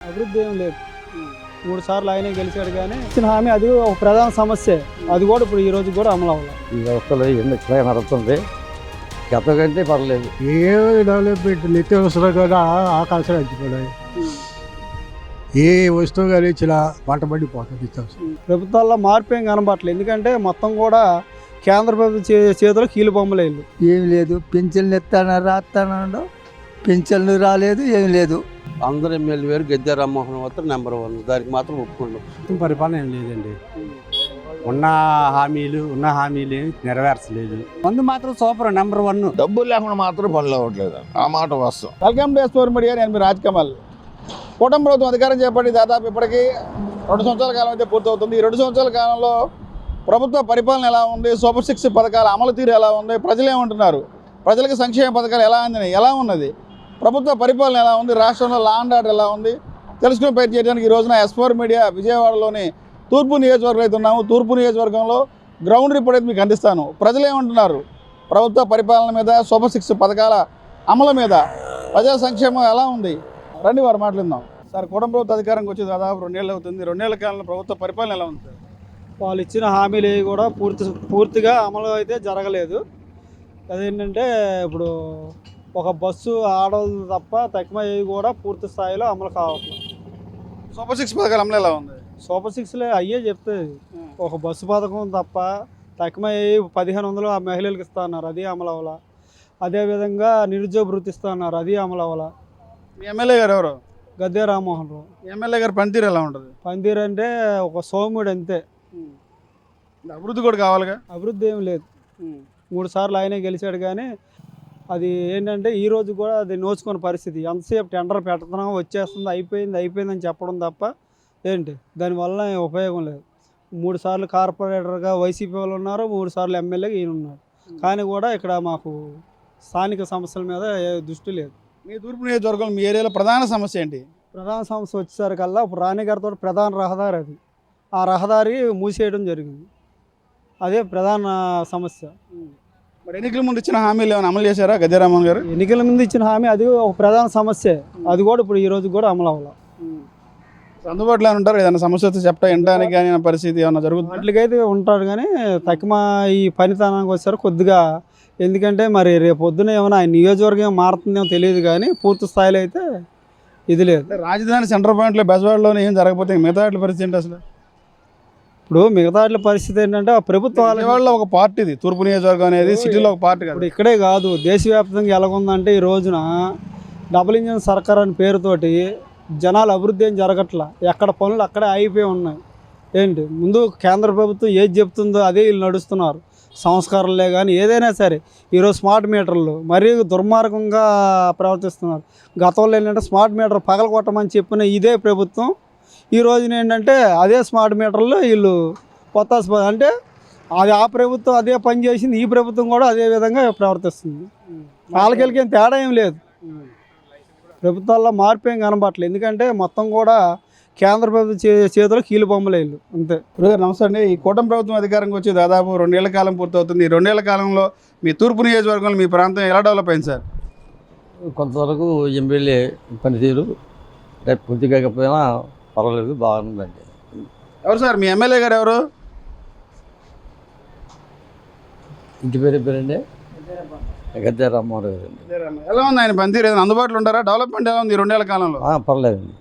అభివృద్ధి ఏం లేదు. 3 సార్లు ఆయనే గెలిచాడు కానీ ఇచ్చిన హామీ అది ఒక ప్రధాన సమస్య. అది కూడా ఇప్పుడు ఈ రోజు కూడా అమలు అవ్వాలి. ఈ వ్యవస్థలో ఎన్ని ఇట్లా నడుస్తుంది. గతం కంటే పర్లేదు. ఏ డెవలప్మెంట్ నిత్యావసరం కూడా ఆకాశం హంచిపోయాయి. ఏ వస్తువు కానీ ఇచ్చిన పంట పడిపోతుంది నిత్యావసరం. ప్రభుత్వాల్లో మార్పు ఏం కనబట్టలేదు. ఎందుకంటే మొత్తం కూడా కేంద్ర ప్రభుత్వం చేతిలో కీలు బొమ్మలు వెళ్ళు. ఏం లేదు, పింఛన్లు రాస్తానో పింఛన్లు రాలేదు, ఏం లేదు. అందరు ఎమ్మెల్యే వేరు, గద్దె రామ్మోహన్ మాత్రం నెంబర్ 1. దానికి మాత్రం ఒప్పుకోండు. పరిపాలన ఏం లేదండి. ఉన్న హామీలు నెరవేర్చలేదు. మందు మాత్రం సూపర్ నెంబర్ 1. డబ్బులు లేకుండా మాత్రం పనులు అవ్వట్లేదు. ఆ మాట వాస్తవం. Welcome to Espor media. నేను మీ రాజకమల్. కూటమి ప్రభుత్వం అధికారం చేపట్టి దాదాపు ఇప్పటికీ 2 సంవత్సరాల కాలం అయితే పూర్తవుతుంది. ఈ 2 సంవత్సరాల కాలంలో ప్రభుత్వ పరిపాలన ఎలా ఉంది, సూపర్ 6 పథకాల అమలు తీరు ఎలా ఉంది, ప్రజలు ఏమంటున్నారు, ప్రజలకు సంక్షేమ పథకాలు ఎలా అందినాయి, ఎలా ఉన్నది, ప్రభుత్వ పరిపాలన ఎలా ఉంది, రాష్ట్రంలో లా అండ్ ఆర్డర్ ఎలా ఉంది తెలుసుకుని ప్రయత్నం చేయడానికి ఈ రోజున ఎస్పోర్ మీడియా విజయవాడలోని తూర్పు నియోజకవర్గం అయితే ఉన్నాము. తూర్పు నియోజకవర్గంలో గ్రౌండ్ రిపోర్ట్ అయితే మీకు అందిస్తాను. ప్రజలు ఏమంటున్నారు ప్రభుత్వ పరిపాలన మీద, సూపర్ 6 పథకాల అమలు మీద, ప్రజా సంక్షేమం ఎలా ఉంది, రండి వారు మాట్లాడుదాం. సార్, కూటమి ప్రభుత్వ అధికారంకి వచ్చి దాదాపు 2 ఏళ్ళు అవుతుంది. 2 ఏళ్ల కాలంలో ప్రభుత్వ పరిపాలన ఎలా ఉంది? వాళ్ళు ఇచ్చిన హామీలు కూడా పూర్తిగా అమలు అయితే జరగలేదు. అదేంటంటే ఇప్పుడు ఒక బస్సు ఆడవాళ్ళు తప్ప తక్కువ కూడా పూర్తి స్థాయిలో అమలు కావట్లేదు. సూపర్ 6 పథకాల అమలు ఎలా ఉంది? సూపర్ 6లే అయ్యే చెప్తుంది. ఒక బస్సు పథకం తప్ప తక్కువ 1500 ఆ మహిళలకు ఇస్తా అన్నారు, అది అమలు అవ్వాల. అదేవిధంగా నిరుద్యోగ వృత్తి ఇస్తా అన్నారు, అది అమలు అవ్వాల. మీ ఎమ్మెల్యే గారు ఎవరు? గద్దె రామ్మోహన్ రావు. ఎమ్మెల్యే గారు పనితీరు ఎలా ఉంటుంది? పనితీరు అంటే ఒక సోముడు అంతే. అభివృద్ధి కూడా కావాలిగా. అభివృద్ధి ఏం లేదు. 3 సార్లు ఆయనే గెలిచాడు కానీ అది ఏంటంటే ఈ రోజు కూడా అది నోచుకునే పరిస్థితి. ఎంతసేపు టెండర్ పెడుతున్నాం, వచ్చేస్తుంది, అయిపోయిందని చెప్పడం తప్ప ఏంటి దానివల్ల ఉపయోగం లేదు. 3 సార్లు కార్పొరేటర్గా వైసీపీ వాళ్ళు ఉన్నారు, 3 సార్లు ఎమ్మెల్యేగా ఈయన ఉన్నారు. కానీ కూడా ఇక్కడ మాకు స్థానిక సమస్యల మీద దృష్టి లేదు. మీ తూర్పు నియోజకవర్గంలో మీ ఏరియాలో ప్రధాన సమస్య ఏంటి? ప్రధాన సమస్య వచ్చేసరికల్లా ఇప్పుడు రాణిగారితో ప్రధాన రహదారి అది. ఆ రహదారి మూసేయడం జరిగింది. అదే ప్రధాన సమస్య. మరి ఎన్నికల ముందు ఇచ్చిన హామీలు ఏమైనా అమలు చేశారా గద్దె రామ్మోహన్ గారు? ఎన్నికల ముందు ఇచ్చిన హామీ అది ఒక ప్రధాన సమస్య. అది కూడా ఇప్పుడు ఈ రోజు కూడా అమలు అవ్వాలి. అందుబాటులో ఉంటారు, ఏదైనా సమస్య వస్తే వినడానికి కానీ పరిస్థితి ఏమైనా జరుగుతుంది? వాటికైతే ఉంటాడు కానీ తక్కువ ఈ పనితనానికి వచ్చారు కొద్దిగా. ఎందుకంటే మరి రేపు పొద్దున ఏమైనా ఆయన నియోజకవర్గం మారుతుందేమో తెలియదు కానీ పూర్తి స్థాయిలో అయితే ఇది లేదు. రాజధాని సెంటర్ పాయింట్లో బెజవాడలోనే ఏం జరగకపోతే మిగతా వాటి పరిస్థితి ఏంటి అసలు? ఇప్పుడు మిగతా పరిస్థితి ఏంటంటే ఆ ప్రభుత్వాలలో ఒక పార్టీ, ఇది తూర్పు నియోజకవర్గం అనేది సిటీలో ఒక పార్టీ. ఇప్పుడు ఇక్కడే కాదు, దేశవ్యాప్తంగా ఎలాగుందంటే ఈ రోజున డబుల్ ఇంజిన్ సర్కార్ అని పేరుతోటి జనాలు అభివృద్ధి ఏం జరగట్లా. ఎక్కడ పనులు అక్కడే అయిపోయి ఉన్నాయి. ఏంటి ముందు కేంద్ర ప్రభుత్వం ఏది చెప్తుందో అదే వీళ్ళు నడుస్తున్నారు. సంస్కారాలే కానీ ఏదైనా సరే. ఈరోజు స్మార్ట్ మీటర్లు మరీ దుర్మార్గంగా ప్రవర్తిస్తున్నారు. గతంలో ఏంటంటే స్మార్ట్ మీటర్ పగలగొట్టమని చెప్పిన ఇదే ప్రభుత్వం ఈ రోజున ఏంటంటే అదే స్మార్ట్ మీటర్లు వీళ్ళు కొత్త అంటే అది ఆ ప్రభుత్వం అదే పని చేసింది, ఈ ప్రభుత్వం కూడా అదే విధంగా ప్రవర్తిస్తుంది. వాళ్ళకి తేడా ఏం లేదు. ప్రభుత్వాల్లో మార్పు ఏం కనబట్టలేదు. ఎందుకంటే మొత్తం కూడా కేంద్ర ప్రభుత్వం చేతిలో కీలు బొమ్మలు వెళ్ళు అంతే. నమస్తే అండి. ఈ కూటమి ప్రభుత్వం అధికారంకి వచ్చి దాదాపు 2 ఏళ్ల కాలం పూర్తవుతుంది. ఈ 2 ఏళ్ల కాలంలో మీ తూర్పు నియోజకవర్గంలో మీ ప్రాంతం ఎలా డెవలప్ అయింది సార్? కొంతవరకు ఎమ్మెల్యే పనితీరు పూర్తి కాకపోయినా పర్వాలేదు, బాగుందండి. ఎవరు సార్ మీ ఎమ్మెల్యే గారు? ఎవరు? ఇంటి పేరండి గద్దె రామ్మోహన్ గారు. ఎలా ఉంది ఆయన పనితీరు? ఏదైనా అందుబాటులో ఉంటారా? డెవలప్మెంట్ ఎలా ఉంది ఈ 2 ఏళ్ల కాలంలో? పర్లేదండి,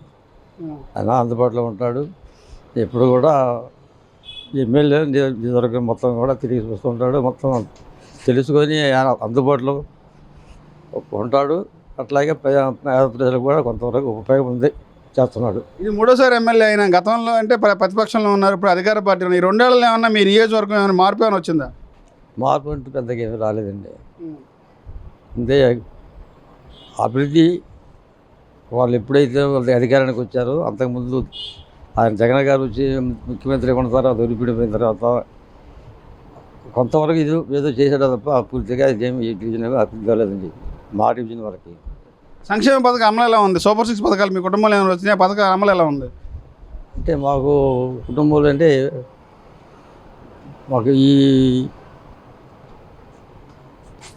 ఆయన అందుబాటులో ఉంటాడు. ఎప్పుడు కూడా ఎమ్మెల్యే నియోజకవర్గం మొత్తం కూడా తిరిగి చూస్తుంటాడు. మొత్తం తెలుసుకొని ఆయన అందుబాటులో ఉంటాడు. అట్లాగే ప్రజలకు కూడా కొంతవరకు ఉపయోగం ఉంది, చేస్తున్నాడు. ఇది 3వ ఎమ్మెల్యే అయినా గతంలో అంటే ప్రతిపక్షంలో ఉన్నారు, ఇప్పుడు అధికార పార్టీ ఉన్నారు. ఈ 2 ఏళ్ళలో ఏమన్నా మీ నియోజకవర్గం ఏమైనా మార్పు ఏమైనా వచ్చిందా? మార్పు అంటూ పెద్దగా ఏమీ రాలేదండి. అంతే అభివృద్ధి వాళ్ళు ఎప్పుడైతే వాళ్ళ అధికారానికి వచ్చారో అంతకుముందు ఆయన జగన్ గారు వచ్చి ముఖ్యమంత్రి ఉన్న తర్వాత వదిలిపెట్టిపోయిన తర్వాత కొంతవరకు ఇది ఏదో చేశాడు తప్ప పూర్తిగా ఇదేమి డివిజన్ అభివృద్ధి కాలేదండి. మా డివిజన్ వరకు సంక్షేమ పథకం అమలు ఎలా ఉంది? సూపర్ 6 పథకాలు మీ కుటుంబంలో ఏమైనా వచ్చినాయి? పథకాల అమలు ఎలా ఉంది? అంటే మాకు కుటుంబంలో అంటే మాకు ఈ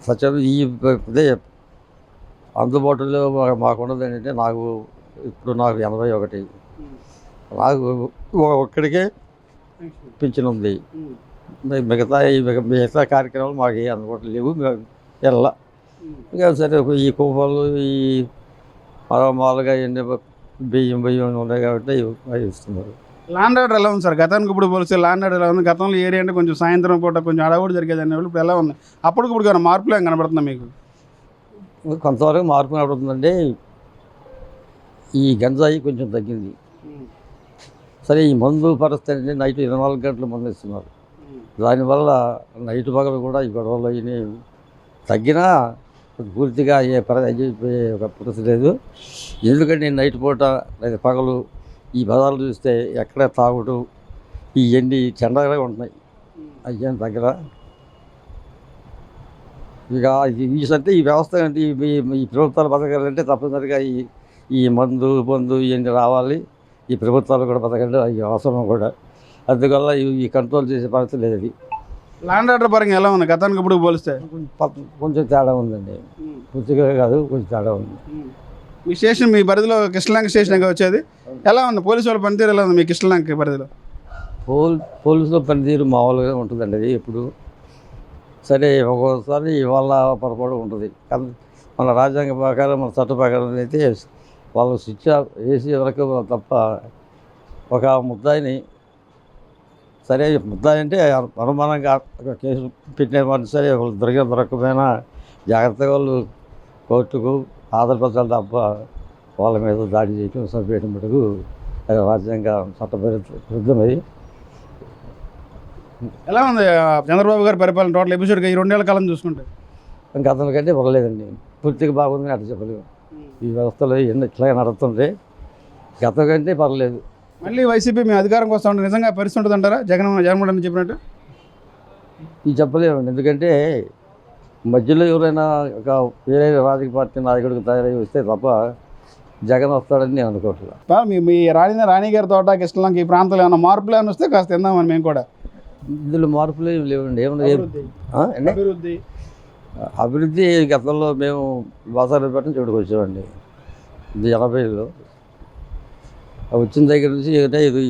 సత్యం ఈ ఇదే అందుబాటులో మాకు ఉన్నది ఏంటంటే నాకు ఇప్పుడు నాకు 81. నాకు ఒక్కడికే పింఛన్ ఉంది. మిగతా కార్యక్రమాలు మాకు ఏ అందుబాటులో లేవు. వెళ్ళ ఇంకా సరే ఈ కూపన్లు ఈ మామూలుగా ఎన్ని బియ్యం ఉన్నాయి కాబట్టి అవి ఇస్తున్నారు. ల్యాండ్ ఆర్డర్ ఎలా ఉంది సార్? గతానికి ఇప్పుడు పోలిస్తే ల్యాండ్ ఆర్డర్ ఎలా ఉంది? గతంలో ఏరియా అంటే కొంచెం సాయంత్రం పూట కొంచెం అడవుడు జరిగేది అనేవాళ్ళు, ఇప్పుడు ఎలా ఉంది? అప్పటికి ఇప్పుడు మార్పులు ఏం కనబడుతుంది మీకు? కొంతవరకు మార్పు కనబడుతుందండి. ఈ గంజాయి కొంచెం తగ్గింది. సరే ఈ మందు పరిస్థితి నైట్ 24 గంటలు మందు ఇస్తున్నారు. దానివల్ల నైట్ పగలు కూడా ఈ గొడవలు అవి తగ్గినా పూర్తిగా అయిపోయే ఒక పరిస్థితి లేదు. ఎందుకంటే నైట్ పూట లేదా పగలు ఈ బజార్లు చూస్తే ఎక్కడ తాగుడు ఈ ఎన్ని చెండగా ఉంటున్నాయి. అయ్యేం దగ్గర ఇక అంటే ఈ వ్యవస్థ అంటే ఈ ప్రభుత్వాలు బతకాలంటే తప్పనిసరిగా ఈ మందు ఇవన్నీ రావాలి. ఈ ప్రభుత్వాలు కూడా బతకండి, అవి అవసరం కూడా. అందువల్ల ఈ కంట్రోల్ చేసే పరిస్థితి లేదు. అది ల్యాండ్ ఆర్డర్ పరంగా ఎలా ఉంది గతానికి ఇప్పుడు పోలిస్తే? కొంచెం తేడా ఉందండి. పూర్తిగా కాదు, కొంచెం తేడా ఉంది. మీ స్టేషన్, మీ పరిధిలో కృష్ణలంక స్టేషన్ వచ్చేది ఎలా ఉంది? పోలీసు వాళ్ళ పనితీరు ఎలా ఉంది మీ కృష్ణలంక పరిధిలో? పోలీసుల పనితీరు మామూలుగా ఉంటుందండి. అది ఎప్పుడు సరే ఒక్కోసారి ఇవాళ పొరపాటు ఉంటుంది. కానీ మన రాజ్యాంగ ప్రకారం మన చట్ట ప్రకారం అయితే వాళ్ళు శిక్ష వేసి వరకు తప్ప ఒక ముద్దాయిని సరే ముద్దాయి అంటే అనుమానంగా కేసు పెట్టిన సరే వాళ్ళు దొరకకపోయినా జాగ్రత్తగా వాళ్ళు కోర్టుకు ఆధారపరచాలి తప్ప వాళ్ళ మీద దాడి చేయడం చంపేయడం మటుకు అది రాజ్యాంగ చట్టవిరుద్ధమై. ఎలా ఉంది చంద్రబాబు గారి పరిపాలన టోటల్ ఎపిసోడ్గా ఈ 2 ఏళ్ల కాలం చూసుకుంటే? ఇంకా అతని కంటే పర్లేదండి. పూర్తిగా బాగుందని అట్లా చెప్పలేము. ఈ వ్యవస్థలో ఎన్ని ఇట్లాగే నడుస్తుంది. గతం కంటే పర్లేదు. మళ్ళీ వైసీపీ మేము అధికారంకి వస్తూ ఉంటే నిజంగా పరిస్థితి ఉంటుంది అంటారా? జగన్మోహన్ రెడ్డి చెప్పినట్టు ఇది చెప్పలేమండి. ఎందుకంటే మధ్యలో ఎవరైనా ఒక వేరే రాజకీయ పార్టీ నాయకుడికి తయారై వస్తే తప్ప జగన్ వస్తాడని నేను అనుకోవట్లేదు. మీ రాణి గారి తోట కృష్ణలంక ఈ ప్రాంతంలో ఏమైనా మార్పులు ఏమైనా వస్తే కాస్త తిందామని మేము కూడా. ఇందులో మార్పులు ఏమి లేవండి. అభివృద్ధి గతంలో మేము బాసారపేట నుంచి ఇక్కడికి వచ్చామండి. ఇది 80లో వచ్చిన దగ్గర నుంచి ఇది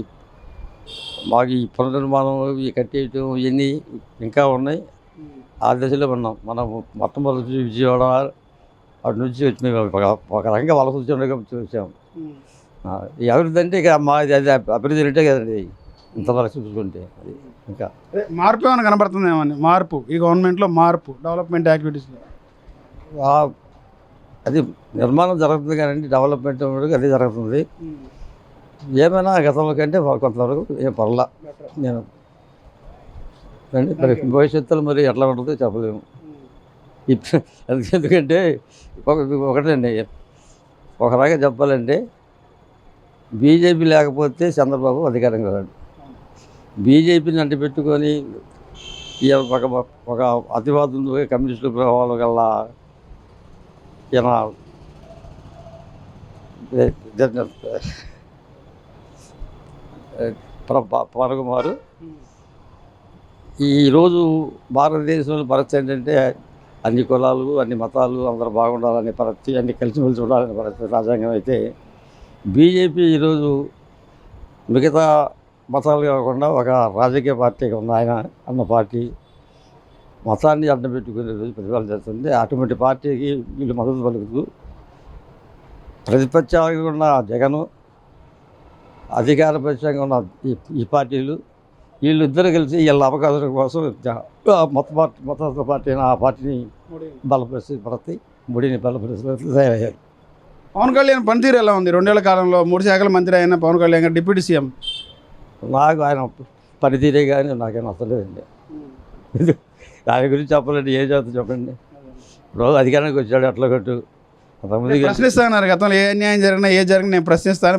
మాకు ఈ పునర్నిర్మాణం ఈ కట్టేయటం ఇవన్నీ ఇంకా ఉన్నాయి. ఆ దశలో ఉన్నాం. మనం మొట్టమొదటి విజయవాడ అటు నుంచి వచ్చి మేము ఒక రకంగా వలస వచ్చాము. ఈ అభివృద్ధి అంటే ఇక మాది అది అభివృద్ధి అంటే కదండి ఇంతవరకు చూసుకుంటే. అది ఇంకా మార్పు ఏమైనా కనబడుతుందేమని? మార్పు ఈ గవర్నమెంట్లో మార్పు డెవలప్మెంట్ యాక్టివిటీస్లో అది నిర్మాణం జరుగుతుంది కానీ డెవలప్మెంట్ అదే జరుగుతుంది. ఏమైనా గతంలో కంటే కొంతవరకు ఏం పర్లా. నేను మరి భవిష్యత్తులో మరి ఎట్లా ఉంటుందో చెప్పలేము. ఎందుకంటే ఒకటండి, ఒక రకంగా చెప్పాలంటే బీజేపీ లేకపోతే చంద్రబాబు అధికారంగా రాడు. బీజేపీని అంటి పెట్టుకొని ఒక అతివాదులు కమ్యూనిస్టుల ప్రభావాల కల్లా ఈయన పరకుమారు ఈరోజు భారతదేశంలో పరిస్థితి ఏంటంటే అన్ని కులాలు అన్ని మతాలు అందరూ బాగుండాలని పరిస్థితి, అన్ని కలిసిమెలిసి ఉండాలని పరిస్థితి రాజ్యాంగం అయితే, బీజేపీ ఈరోజు మిగతా మతాలు కాకుండా ఒక రాజకీయ పార్టీగా ఉన్న ఆయన అన్న పార్టీ మతాన్ని అడ్డం పెట్టుకునే రోజు ప్రతిపాదన చేస్తుంది. అటువంటి పార్టీకి వీళ్ళు మద్దతు పలుకుతూ ప్రతిపక్షంగా ఉన్న జగను, అధికార పక్షంగా ఉన్న ఈ పార్టీలు వీళ్ళిద్దరూ కలిసి వీళ్ళ అవకాశాల కోసం మత పార్టీ ఆ పార్టీని బలపరిచి మోడీని బలపరిచి తయారయ్యారు. పవన్ కళ్యాణ్ పనితీరు ఎలా ఉంది? 2 ఏళ్ల కాలంలో 3 శాఖల మంత్రి అయిన పవన్ కళ్యాణ్ గారు డిప్యూటీ సీఎం. నాకు ఆయన పనితీరే కానీ నాకేం నచ్చలేదండి. దాని గురించి చెప్పాలంటే ఏం చేస్తా చెప్పండి. రోజు అధికారానికి వచ్చాడు అట్లా కట్టు ప్రశ్నిస్తాన్నారు. గతంలో ఏ అన్యాయం జరిగినా నేను ప్రశ్నిస్తాను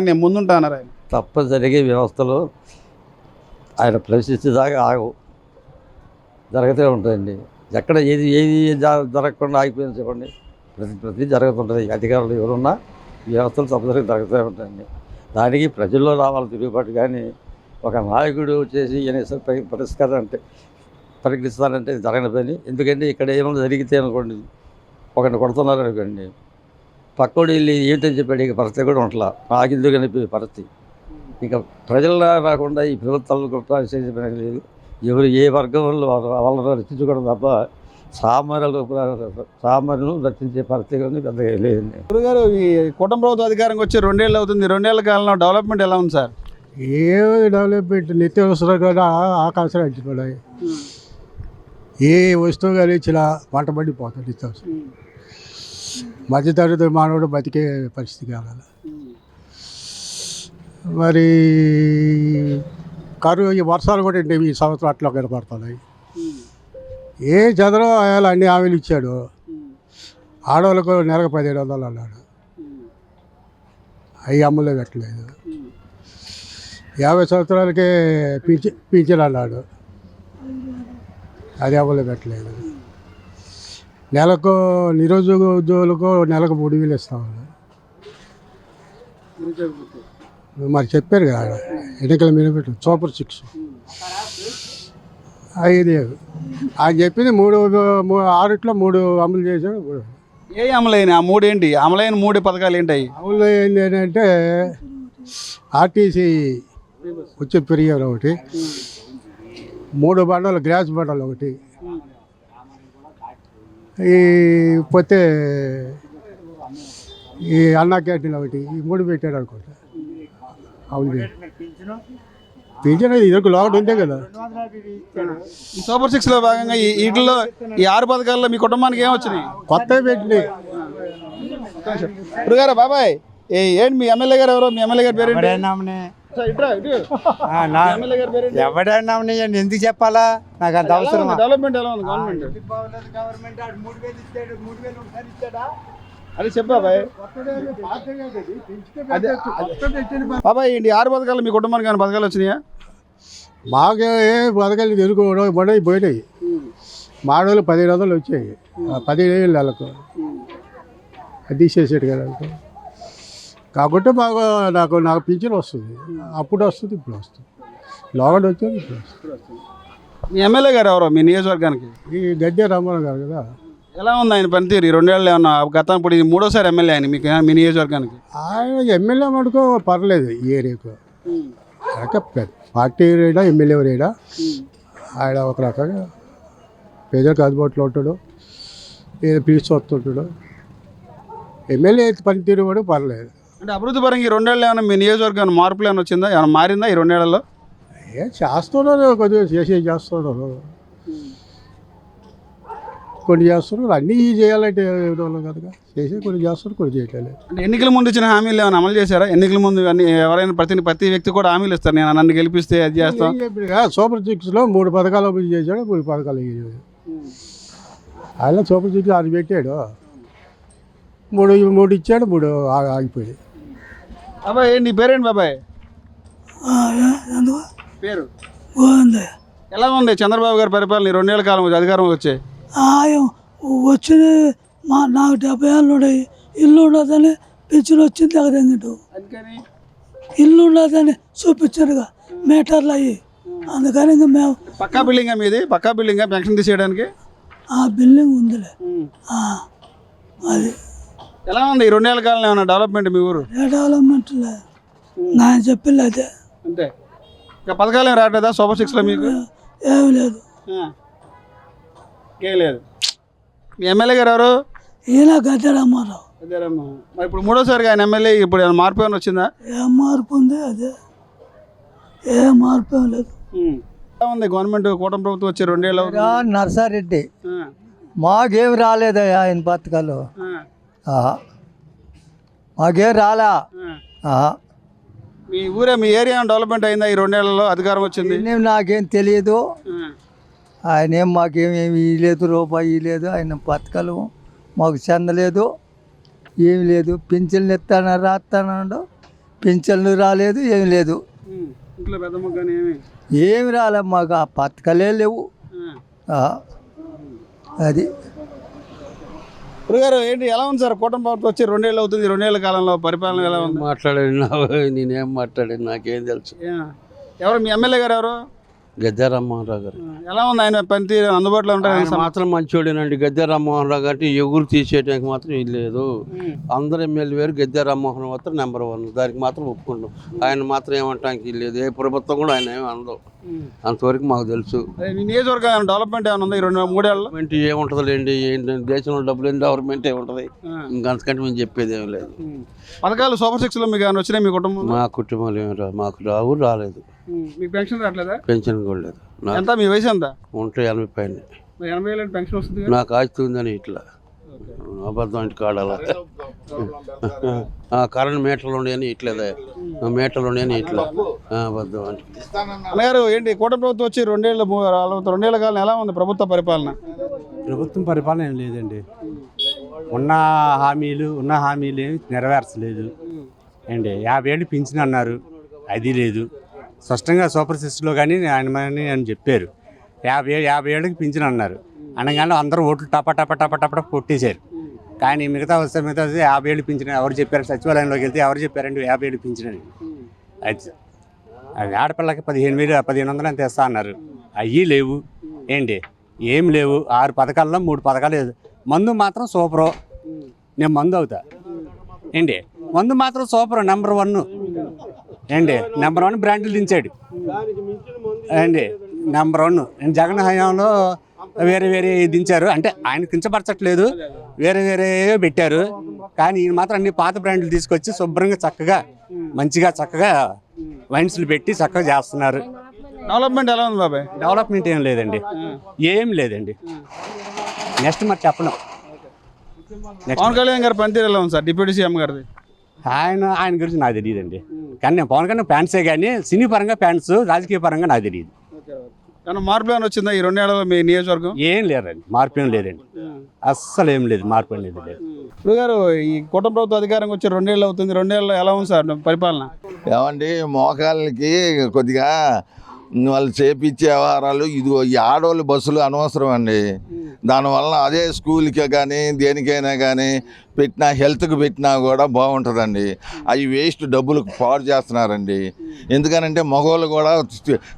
నేను ముందుంటా అన్నారు ఆయన. తప్పనిసరిగా వ్యవస్థలో ఆయన ప్రశ్నించేదాకా ఆగవు, జరుగుతూ ఉంటుందండి. ఎక్కడ ఏది జరగకుండా ఆగిపోయింది చెప్పండి. ప్రతి జరుగుతుంటుంది. అధికారులు ఎవరున్నా వ్యవస్థలు తప్పనిసరిగా జరుగుతూ ఉంటాయండి. దానికి ప్రజల్లో రావాలి తిరుగుబాటు. కానీ ఒక నాయకుడు వచ్చేసి పరిష్కారం అంటే పరిగణిస్తానంటే జరగని పని. ఎందుకంటే ఇక్కడ ఏమైనా జరిగితే అనుకోండి, ఒకరిని కొడుతున్నారు అనుకోండి, పక్కోడు వెళ్ళి ఏంటని చెప్పాడు, ఇక పరిస్థితి కూడా ఉంటలా, నాకు ఎందుకు అనిపి పరిస్థితి. ఇక ప్రజల్లో రాకుండా ఈ ప్రభుత్వాలు గొప్ప చేసే పని లేదు. ఎవరు ఏ వర్గం వాళ్ళని రక్షించుకోవడం తప్ప సామాన్యులు రక్షించే పరిస్థితి ఉంది పెద్దగా లేదండి. గురుగారు, ఈ కూటమి ప్రభుత్వం అధికారంకి వచ్చి 2 ఏళ్ళు అవుతుంది. 2 ఏళ్ల కాలంలో డెవలప్మెంట్ ఎలా ఉంది సార్? ఏ డెవలప్మెంట్ నిత్యావసర కూడా ఆకాశాలు అంచిపోయాయి. ఏ వస్తువు కానీ ఇచ్చినా పంట పండిపోతుంది. నిత్యావసరం మధ్యతరగతి మానవుడు బతికే పరిస్థితి కావాలి. మరి కరువు, ఈ వర్షాలు కూడా ఈ సంవత్సరం అట్లా కనపడుతున్నాయి. ఏ చంద్రబాబు ఆయాలు అన్ని హామీలు ఇచ్చాడు. ఆడవాళ్ళకు నెలకు 1700 అన్నాడు, అవి అమలు పెట్టలేదు. 50 సంవత్సరాలకే పింఛన్ అన్నాడు, అది అమలు పెట్టలేదు. నెలకు నిరుద్యోగ ఉద్యోగులకు నెలకు 3000 ఇస్తామన్నారు. మరి చెప్పారు కదా ఎన్నికల మీద పెట్టు సూపర్ 6 అది ఆయన చెప్పింది 6 అమలు చేశాడు. ఏ అమలైన ఆ 3 ఏంటి? అమలైన 3 పథకాలు ఏంటి? అమలు ఏంటి ఏంటంటే ఆర్టీసీ వచ్చే పెరిగారు ఒకటి, 3 బండలు గ్యాస్ బండలు ఒకటి, ఈ పోతే ఈ అన్నా క్యాంటీన్ ఒకటి, ఈ 3 పెట్టాడు అనుకుంటా. అవును, పింఛన్ ఇదొక లోటు ఉంటే కదా. ఈ సూపర్ 6లో భాగంగా వీటిలో ఈ 6 పథకాల్లో మీ కుటుంబానికి ఏమొచ్చినాయి? కొత్తవి పెట్టినాయి. గురుగారు, బాబాయ్, ఏంటి మీ ఎమ్మెల్యే గారు ఎవరో? మీ ఎమ్మెల్యే గారి పేరు ఎవడైనా ఎందుకు చెప్పాలా? నాకు అంత అవసరం. డెవలప్మెంట్ ఎలా ఉంది గవర్నమెంట్? అది చెప్పు బాబాయ్. బాబాయ్, ఏంటి 6 పథకాలు మీ కుటుంబానికి ఏమైనా పథకాలు వచ్చినాయా? మాకే పథకాలు తెలుగుకోవడం మొదటి పోయినాయి. మాడోళ్ళు 1500 వచ్చాయి, 15,000 నెలకు. అది తీసేసాడు కదా. కాబట్టి నాకు పింఛన్ వస్తుంది. అప్పుడు వస్తుంది, ఇప్పుడు వస్తుంది. లోగడ్ వచ్చేది ఇప్పుడు వస్తుంది. మీ ఎమ్మెల్యే గారు ఎవరో మీ నియోజకవర్గానికి? ఈ గద్దె రామారావు గారు కదా. ఎలా ఉంది ఆయన పనితీరు? 2 ఏళ్ళు ఏమన్నా గతం? ఇప్పుడు ఇది 3వసారి ఎమ్మెల్యే ఆయన మీకు మీ నియోజకవర్గానికి. ఆయన ఎమ్మెల్యే మటుకు పర్లేదు. ఈ ఏరియాకు పార్టీ రేడా ఎమ్మెల్యే రేడా ఆయన ఒక రకంగా ప్రజలకు అందుబాటులో ఉంటాడు, ఏదో పిలిచి వస్తుంటాడు. ఎమ్మెల్యే పనితీరు కూడా పర్లేదు. అంటే అభివృద్ధి పరంగా ఈ 2 ఏళ్ళు ఏమైనా మీ నియోజకవర్గానికి మార్పులు ఏమైనా వచ్చిందా? ఏమైనా మారిందా ఈ 2 ఏళ్లలో? చేస్తున్నారు, కొద్దిగా చేస్తున్నారు, కొన్ని చేస్తున్నారు. అన్నీ చేయాలంటే కదా, చేసి కొన్ని చేస్తున్నారు, కొన్ని చేయట్లేదు. అంటే ఎన్నికల ముందు ఇచ్చిన హామీలు ఏమైనా అమలు చేశారా? ఎన్నికల ముందు అన్ని ఎవరైనా ప్రతి వ్యక్తి కూడా హామీలు ఇస్తారు, నేను నన్ను గెలిపిస్తే అది చేస్తాను. సూపర్ 6లో 3 పథకాలు అమలు చేశాడు, 3 పథకాలు చేశాడు. ఆయన సూపర్ 6 అది పెట్టాడు, 3 ఇచ్చాడు, 3 ఆగిపోయాడు. బాబాయ్, నీ పేరేంటి బాబాయ్? పేరు ఎలా ఉంది చంద్రబాబు గారి పరిపాలన 2 ఏళ్ల కాలం అధికారం వచ్చే? వచ్చిన నాకు 70 ఏళ్ళు ఉన్నాయి. ఇల్లు ఉండదని పెన్షన్ వచ్చింది తగ్గదు. ఇల్లు ఉండదని చూపించారుగా మీటర్లు అయ్యి. అందుకని ఇంకా మేము పక్కా బిల్డింగ్ మీది? పక్కా బిల్డింగ్ పెన్షన్ తీసేయడానికి ఆ బిల్డింగ్ ఉందిలే. అది ఎలా ఉంది ఈ 2 ఏళ్ల కాలంలో ఏమైనా డెవలప్మెంట్ మీ ఊరు? డెవలప్మెంట్ నేను చెప్పింది అదే. అంతే, ఇంకా పథకాలు ఏమి రావట్లేదా సూపర్ 6లో మీకు? ఏమి లేదు, ఏం లేదు. మీ ఎమ్మెల్యే గారు ఎవరు? ఈయన గద్దె రామారావు. మరి ఇప్పుడు 3వసారిగా ఆయన ఎమ్మెల్యే, ఇప్పుడు ఏమైనా మార్పు ఏమైనా వచ్చిందా? ఏం మార్పు ఉంది? అదే, ఏ మార్పు ఏం లేదు. ఎలా ఉంది గవర్నమెంట్ కూటమి ప్రభుత్వం వచ్చి 2 ఏళ్ళు అవుతుంది? నర్సారెడ్డి మాకేం రాలేదయ్యా ఆయన పథకాలు, మాకేం రాలా. మీ ఊరే మీ ఏరియా డెవలప్మెంట్ అయిందా ఈ 2 ఏళ్లలో అధికారం వచ్చింది? నాకేం తెలియదు. ఆయన ఏం మాకేమేమి ఇవ్వలేదు, రూపాయి ఇవ్వలేదు. ఆయన పథకాలు మాకు చెందలేదు, ఏమి లేదు. పింఛన్లు రాస్తాడు, పింఛన్లు రాలేదు, ఏమి లేదు. ఇంట్లో పెద్దమ్మ కానీ ఏమి రాలే మాకు, ఆ పథకాలే లేవు. అది గారు ఏంటి ఎలా ఉంది సార్ కూటమి ప్రభుత్వం వచ్చి 2 ఏళ్ళు అవుతుంది? 2 ఏళ్ల కాలంలో పరిపాలన ఎలా ఉంది? మాట్లాడాను నేనేం మాట్లాడాను, నాకేం తెలుసు. ఎవరు మీ ఎమ్మెల్యే గారు ఎవరు? గద్దె రామ్మోహన్ రావు గారు ఎలా ఉంది ఆయన పనితీరు అందుబాటులో ఆయన ఉంటాయి మాత్రం మంచోడేనండి. గద్దె రామ్మోహన్ రావు గారి ఎగురు తీసేయడానికి మాత్రం ఇది లేదు. అందరు ఎమ్మెల్యే వేరు, గద్దె రామ్మోహన్ మాత్రం నెంబర్ 1. దానికి మాత్రం ఒప్పుకుంటాం. ఆయన మాత్రం ఏమంటానికి ఇది లేదు. ఏ ప్రభుత్వం కూడా ఆయన ఏమి అనదు. అంతవరకు మాకు తెలుసు. మీ నియోజకవర్గం డెవలప్మెంట్ ఏమైనా ఉంది ఈ 2-3 ఏళ్ళలో? గవర్నమెంట్ ఏముంటుందిలేండి, ఏంటి దేశంలో డబ్బులు లేని గవర్నమెంట్ ఏముంటుంది. ఇంకంతకంటే మేము చెప్పేది ఏమి లేదు. పథకాలు సూపర్ 6లో మీకు ఏమైనా వచ్చినాయి మీ కుటుంబం? మా కుటుంబాలు ఏమి రావు, మాకు రాలేదు. మీకు పెన్షన్ రావట్లేదా? పెన్షన్ కూడా లేదు. ఎంత మీ వయసు ఎంత? ఉంటాయి 80 పైన. 80 ఏళ్ళ పెన్షన్ వస్తుంది. నాకు ఆస్తి ఉందని ఇట్లా అబద్ధం అంటే కాడాల కరెంట్ మీటర్లు ఉండేని ఇట్లేదా, మీటర్లు ఉండేని ఇట్లా అబద్ధం అంటే. అన్నగారు ఏంటి కూటమి ప్రభుత్వం వచ్చి 2 ఏళ్ళ కాలం ఎలా ఉంది ప్రభుత్వ పరిపాలన? ప్రభుత్వం పరిపాలన ఏం లేదండి. ఉన్న హామీలు ఏమి నెరవేర్చలేదు అండి. 50 ఏళ్ళు పింఛన్ అన్నారు, అది లేదు. స్పష్టంగా సూపర్ 6లో కానీ ఆయన చెప్పారు 50 ఏళ్ళకి పింఛన్ అన్నారు. అనగానే అందరూ ఓట్లు టప కొట్టేశారు. కానీ మిగతా వస్తే 50 ఏళ్ళు పింఛన్ ఎవరు చెప్పారు? సచివాలయంలోకి వెళ్తే ఎవరు చెప్పారండి 50 ఏళ్ళు పింఛన్ అని? అది ఆడపిల్లకి 15,000 అంత ఇస్తా అన్నారు. అవి లేవు ఏంటి, ఏం లేవు. 6 పథకాల్లో 3 పథకాలు లేదు. మందు మాత్రం సూపరు, నేను మందు అవుతా ఏంటి. మందు మాత్రం సూపర్, నెంబర్ 1 ఏంటి. నెంబర్ 1 బ్రాండ్లు దించాడు ఏంటి, నెంబర్ 1. జగన్ హయాంలో వేరే దించారు. అంటే ఆయన కించపరచట్లేదు, వేరే పెట్టారు. కానీ ఈయన మాత్రం అన్ని పాత బ్రాండ్లు తీసుకొచ్చి శుభ్రంగా చక్కగా వైన్స్లు పెట్టి చక్కగా చేస్తున్నారు. డెవలప్మెంట్ ఎలా ఉంది బాబాయ్? డెవలప్మెంట్ ఏం లేదండి. నెక్స్ట్ మరి చెప్పలేం. పవన్ కళ్యాణ్ గారి పనితీరు ఎలా ఉంది సార్, డిప్యూటీ సీఎం గారిది? ఆయన గురించి నాకు తెలియదండి. కానీ నేను పవన్ కళ్యాణ్ ఫ్యాన్సే, కానీ సినీ పరంగా ఫ్యాన్స్, రాజకీయ పరంగా నాకు తెలియదు. కానీ మార్పు ఏమైనా వచ్చిందా ఈ 2 ఏళ్ళలో మీ నియోజకవర్గం? ఏం లేదండి, మార్పు ఏం లేదండి. అస్సలు ఏం లేదు, మార్పు అనేది లేదు. ఇప్పుడు గారు ఈ కూటమి ప్రభుత్వం అధికారంగా వచ్చి 2 ఏళ్ళు అవుతుంది. 2 ఏళ్ళలో ఎలా ఉంది సార్ పరిపాలన? ఏమండి, మోకాళ్ళకి కొద్దిగా వాళ్ళు చేపించే వ్యవహారాలు ఇదిగో ఈ ఆడవాళ్ళు బస్సులు అనవసరం అండి. దానివల్ల అదే స్కూల్కి కానీ దేనికైనా కానీ పెట్టినా, హెల్త్కి పెట్టినా కూడా బాగుంటుందండి. అవి వేస్ట్ డబ్బులు పాడు చేస్తున్నారండి. ఎందుకనంటే మగవాళ్ళు కూడా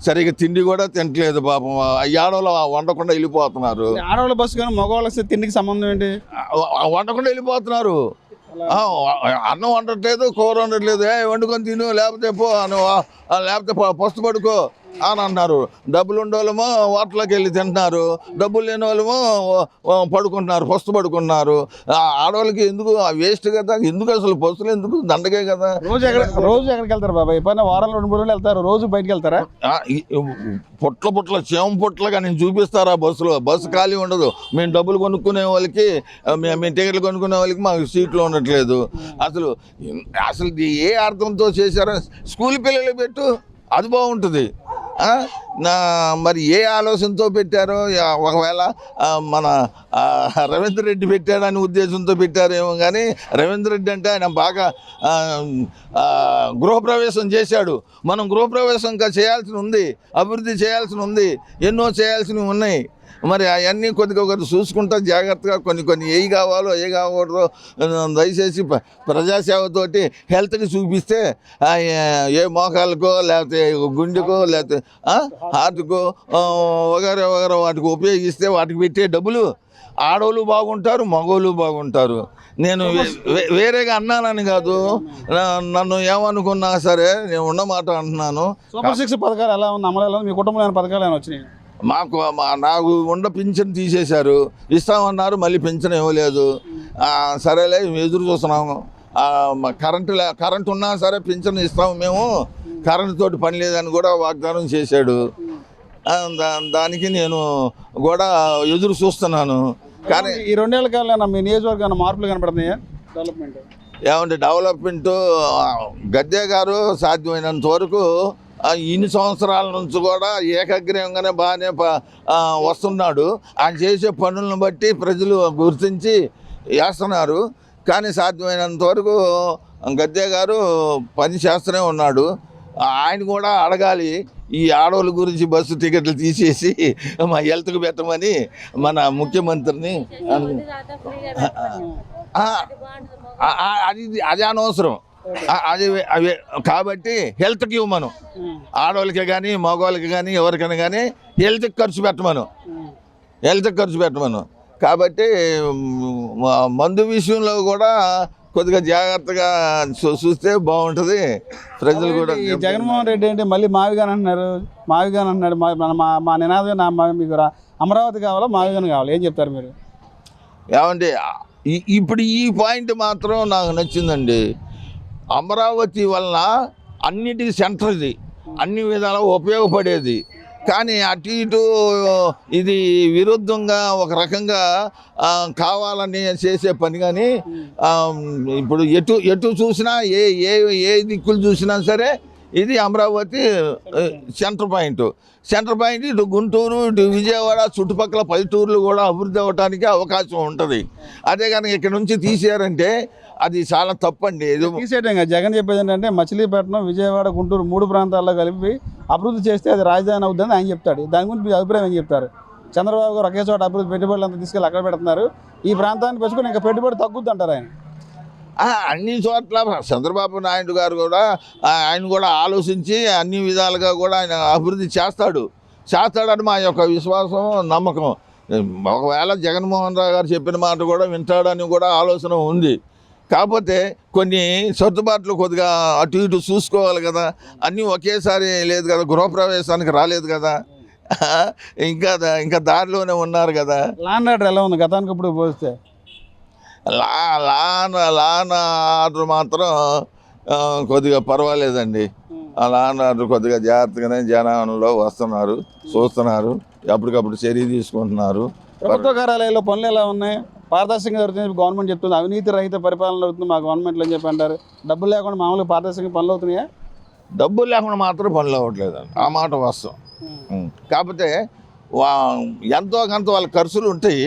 సరిగ్గా తిండి కూడా తినట్లేదు పాపం. ఈ ఆడవాళ్ళు వండకుండా వెళ్ళిపోతున్నారు. ఆడవాళ్ళ బస్సు కానీ మగవాళ్ళకి తిండికి సంబంధం ఏంటి? వండకుండా వెళ్ళిపోతున్నారు. అన్నం వండట్లేదు, కూర వండట్లేదు. వండుకొని తిను, లేకపోతే పో లేకపోతే పస్తు పడుకో అని అన్నారు. డబ్బులు ఉండేవాళ్ళేమో హోటల్లోకి వెళ్ళి తింటున్నారు, డబ్బులు లేని వాళ్ళేమో పడుకుంటున్నారు, పస్తు పడుకుంటున్నారు. ఆడవాళ్ళకి ఎందుకు వేస్ట్ కదా, ఎందుకు అసలు బస్సులు ఎందుకు, దండగే కదా. రోజు ఎక్కడికి వెళ్తారు బాబాయ్? పైన వారాలు 2-3 రోజులు వెళ్తారు, రోజు బయటకు వెళ్తారా? పుట్ల చేమ పుట్లగా నేను చూపిస్తారా బస్సులో? బస్సు ఖాళీ ఉండదు. మేము డబ్బులు కొనుక్కునే వాళ్ళకి, మేము టికెట్లు కొనుక్కునే వాళ్ళకి మాకు సీట్లు ఉండట్లేదు. అసలు ఏ అర్థంతో చేశారో స్కూల్ పిల్లలు పెట్టు, అది బాగుంటుంది. మరి ఏ ఆలోచనతో పెట్టారో, ఒకవేళ మన రవీంద్ర రెడ్డి పెట్టాడని ఉద్దేశంతో పెట్టారేమో. కానీ రవీంద్ర రెడ్డి అంటే ఆయన బాగా గృహప్రవేశం చేశాడు. మనం గృహప్రవేశం ఇంకా చేయాల్సి ఉంది, అభివృద్ధి చేయాల్సి ఉంది, ఎన్నో చేయాల్సినవి ఉన్నాయి. మరి అవన్నీ కొద్దిగా చూసుకుంటా జాగ్రత్తగా కొన్ని ఏ కావాలో ఏ కాకూడదో దయచేసి ప్రజాసేవతోటి హెల్త్కి చూపిస్తే ఏ మోకాళ్ళకో లేకపోతే గుండెకో లేకపోతే హార్ట్కో వగేరే వాటికి ఉపయోగిస్తే వాటికి పెట్టే డబ్బులు ఆడవాళ్ళు బాగుంటారు, మగవాళ్ళు బాగుంటారు. నేను వేరేగా అన్నానని కాదు, నన్ను ఏమనుకున్నా సరే నేను ఉన్నమాట అంటున్నాను. సూపర్ 6 పథకాలు ఎలా ఉంది, అమలు ఎలా ఉంది? మీ కుటుంబంలో పథకాలు ఏమైనా వచ్చినాయి? నాకు ఉన్న పింఛన్ తీసేశారు, ఇస్తామన్నారు, మళ్ళీ పింఛన్ ఇవ్వలేదు. సరేలే ఎదురు చూస్తున్నాము. కరెంటు ఉన్నా సరే పింఛన్ ఇస్తాము మేము, కరెంటు తోటి పని లేదని కూడా వాగ్దానం చేశాడు. దానికి నేను కూడా ఎదురు చూస్తున్నాను. కానీ ఈ 2 ఏళ్ళ కాలంలో మీ నియోజకవర్గాన్ని మార్పులు కనపడుతున్నాయా? డెవలప్మెంట్ ఏమంటే డెవలప్మెంట్ గద్దె గారు సాధ్యమైనంత వరకు ఇన్ని సంవత్సరాల నుంచి కూడా ఏకగ్రీవంగానే బాగానే వస్తున్నాడు. ఆయన చేసే పనులను బట్టి ప్రజలు గుర్తించి వేస్తున్నారు. కానీ సాధ్యమైనంత వరకు గద్దె గారు పని చేస్తూనే ఉన్నాడు. ఆయన కూడా అడగాలి, ఈ ఆడవాళ్ళ గురించి బస్సు టికెట్లు తీసేసి మా హెల్త్కి పెట్టమని మన ముఖ్యమంత్రిని. అది అనవసరం. అది అవి కాబట్టి హెల్త్కి ఇవ్వమను, ఆడవాళ్ళకి కానీ మగవాళ్ళకి కానీ ఎవరికైనా కానీ హెల్త్కి ఖర్చు పెట్టమను. కాబట్టి మందు విషయంలో కూడా కొద్దిగా జాగ్రత్తగా చూస్తే బాగుంటుంది. ప్రజలు కూడా ఈ జగన్మోహన్ రెడ్డి ఏంటి మళ్ళీ మావిగాన్ అంటున్నారు, మా నినాదం మీకు అమరావతి కావాలా మావిగాన్ కావాలా, ఏం చెప్తారు మీరు? ఏమండి ఇప్పుడు ఈ పాయింట్ మాత్రం నాకు నచ్చిందండి. అమరావతి వలన అన్నిటికీ సెంటర్ ఇది, అన్ని విధాలా ఉపయోగపడేది. కానీ అటు ఇటు ఇది విరుద్ధంగా ఒక రకంగా కావాలని చేసే పని. కానీ ఇప్పుడు ఎటు చూసినా ఏ దిక్కులు చూసినా సరే ఇది అమరావతి సెంటర్ పాయింట్. ఇటు గుంటూరు, ఇటు విజయవాడ, చుట్టుపక్కల పల్లెటూర్లు కూడా అభివృద్ధి అవ్వడానికి అవకాశం ఉంటుంది. అదే కనుక ఇక్కడ నుంచి తీసేయారంటే అది చాలా తప్పండి. తీసేయడం జగన్ చెప్పేది ఏంటంటే మచిలీపట్నం, విజయవాడ, గుంటూరు 3 ప్రాంతాల్లో కలిపి అభివృద్ధి చేస్తే అది రాజధాని అవుతుందని ఆయన చెప్తాడు. దాని గురించి మీ అభిప్రాయం ఏం చెప్తారు? చంద్రబాబు గారు ఒకే చోట అభివృద్ధి పెట్టుబడులు అంతా తీసుకెళ్ళి అక్కడ పెడుతున్నారు, ఈ ప్రాంతాన్ని పెంచుకొని ఇంకా పెట్టుబడి తగ్గుద్ది అంటారు ఆయన. అన్ని చోట్ల చంద్రబాబు నాయుడు గారు కూడా ఆయన కూడా ఆలోచించి అన్ని విధాలుగా కూడా ఆయన అభివృద్ధి చేస్తాడని మా యొక్క విశ్వాసం, నమ్మకం. ఒకవేళ జగన్మోహన్ రావు గారు చెప్పిన మాట కూడా వింటాడని కూడా ఆలోచన ఉంది. కాకపోతే కొన్ని సర్దుబాట్లు కొద్దిగా అటు ఇటు చూసుకోవాలి కదా. అన్నీ ఒకేసారి లేదు కదా, గృహప్రవేశానికి రాలేదు కదా, ఇంకా దారిలోనే ఉన్నారు కదా. ల్యాండ్ ఆర్డర్ ఎలా ఉంది గతానికి ఇప్పుడు పోస్తే? లాన్ ఆర్డర్ మాత్రం కొద్దిగా పర్వాలేదండి. ఆ లాన్ ఆర్డర్ కొద్దిగా జాగ్రత్తగానే జనంలో వస్తున్నారు, చూస్తున్నారు, అప్పటికప్పుడు చర్య తీసుకుంటున్నారు. ప్రభుత్వ కార్యాలయాల్లో పనులు ఎలా ఉన్నాయి? పారదర్శకంగా జరుగుతుంది గవర్నమెంట్ చెప్తుంది, అవినీతి రహిత పరిపాలన అవుతుంది మా గవర్నమెంట్లో అని చెప్పి అంటారు. డబ్బులు లేకుండా మామూలుగా పారదర్శకంగా పనులు అవుతున్నాయా? డబ్బులు లేకుండా మాత్రం పనులు అవ్వట్లేదండి, ఆ మాట వాస్తవం. కాకపోతే ఎంతో కొంత వాళ్ళ ఖర్చులు ఉంటాయి.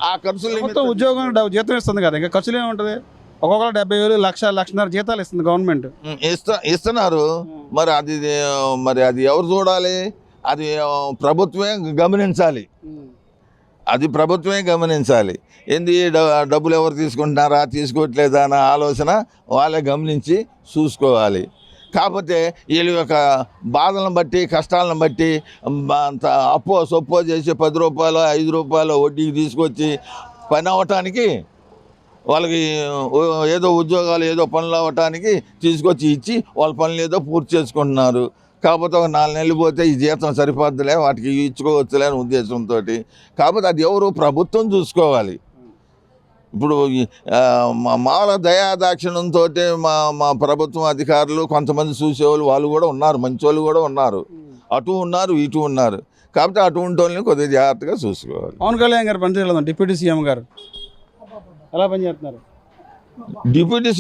ఆ ఖర్చులు మొత్తం ఉద్యోగం జీతం ఇస్తుంది కదా, ఇంకా ఖర్చులు ఏముంటుంది? ఒక్కొక్కరు 70,000, 1,00,000 జీతాలు ఇస్తుంది గవర్నమెంట్. ఇస్తున్నారు. మరి అది ఎవరు చూడాలి? అది ప్రభుత్వమే గమనించాలి. ఏంది డబ్బులు ఎవరు తీసుకుంటున్నారా, తీసుకోవట్లేదా అన్న ఆలోచన వాళ్ళే గమనించి చూసుకోవాలి. కాకపోతే వీళ్ళ యొక్క బాధలను బట్టి, కష్టాలను బట్టి అంత అప్పో సొప్పో చేసి 10 రూపాయలు 5 రూపాయలు వడ్డీకి తీసుకొచ్చి పని అవ్వటానికి, వాళ్ళకి ఏదో ఉద్యోగాలు ఏదో పనులు అవ్వటానికి తీసుకొచ్చి ఇచ్చి వాళ్ళ పనులు ఏదో పూర్తి చేసుకుంటున్నారు. కాకపోతే ఒక 4 నెలలు పోతే ఈ జీతం సరిపోద్దులే, వాటికి ఇచ్చుకోవచ్చులే అనే ఉద్దేశంతో. కాకపోతే అది ఎవరు ప్రభుత్వం చూసుకోవాలి. ఇప్పుడు మామూలుగా దయాదాక్షిణ్యంతో మా ప్రభుత్వం అధికారులు కొంతమంది చూసేవాళ్ళు వాళ్ళు కూడా ఉన్నారు, మంచి వాళ్ళు కూడా ఉన్నారు, అటు ఉన్నారు ఇటు ఉన్నారు. కాబట్టి అటువంటి వాళ్ళని కొద్దిగా జాగ్రత్తగా చూసుకోవాలి. పవన్ కళ్యాణ్ గారు పనిచేయలేదు, డిప్యూటీ సీఎం గారు ఎలా పనిచేస్తున్నారు? డిప్యూటీ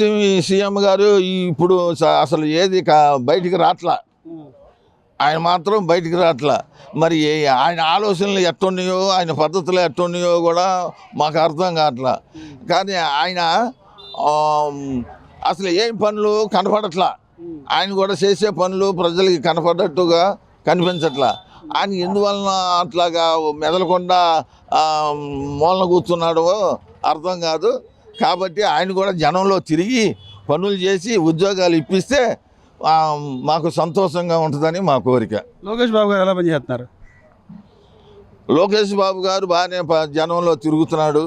సీఎం గారు ఇప్పుడు అసలు ఏది బయటికి రాట్లా, ఆయన మాత్రం బయటికి రాట్లా. మరి ఆయన ఆలోచనలు ఎట్టున్నాయో, ఆయన పద్ధతులు ఎట్టున్నాయో కూడా మాకు అర్థం కావట్లా. కానీ ఆయన అసలు ఏం పనులు కనపడట్లా, ఆయన కూడా చేసే పనులు ప్రజలకి కనపడట్టుగా కనిపించట్లా. ఆయన ఎందువలన అట్లాగా మెదలకుండా మూలన కూర్చున్నాడో అర్థం కాదు. కాబట్టి ఆయన కూడా జనంలో తిరిగి పనులు చేసి ఉద్యోగాలు ఇప్పిస్తే మాకు సంతోషంగా ఉంటుందని మా కోరిక. లోకేష్ బాబు గారు ఎలా పనిచేస్తున్నారు? లోకేష్ బాబు గారు బాగానే జనంలో తిరుగుతున్నాడు,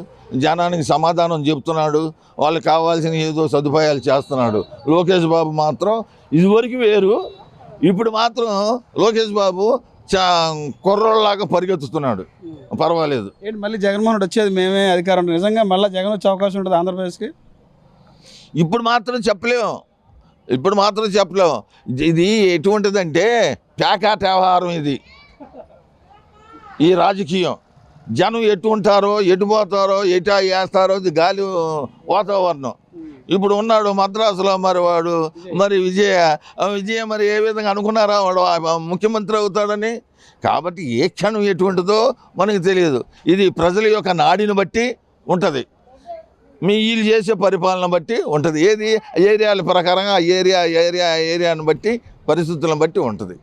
జనానికి సమాధానం చెప్తున్నాడు, వాళ్ళకి కావాల్సిన ఏదో సదుపాయాలు చేస్తున్నాడు. లోకేష్ బాబు మాత్రం ఇదివరకు వేరు, ఇప్పుడు మాత్రం లోకేష్ బాబు కుర్రోళ్ళలాగా పరిగెత్తుతున్నాడు. పర్వాలేదు. ఏంటి మళ్ళీ జగన్మోహన్ రెడ్డి వచ్చేది మేమే అధికారం, నిజంగా మళ్ళీ జగన్ వచ్చే అవకాశం ఉంటుంది ఆంధ్రప్రదేశ్కి? ఇప్పుడు మాత్రం చెప్పలేము. ఇది ఎటువంటిదంటే ప్యాకాట్ వ్యవహారం. ఇది ఈ రాజకీయం జనం ఎటు ఉంటారో, ఎటు పోతారో, ఎటు వేస్తారో ఇది గాలి వాతావరణం. ఇప్పుడు ఉన్నాడు మద్రాసులో, మరి విజయ మరి ఏ విధంగా అనుకున్నారా వాడు ముఖ్యమంత్రి అవుతాడని? కాబట్టి ఏ క్షణం ఎటువంటిదో మనకు తెలియదు. ఇది ప్రజల యొక్క నాడిని బట్టి ఉంటుంది, వీళ్ళు చేసే పరిపాలన బట్టి ఉంటుంది. ఏది ఏరియాల ప్రకారంగా ఏరియాను బట్టి, పరిస్థితులను బట్టి ఉంటుంది.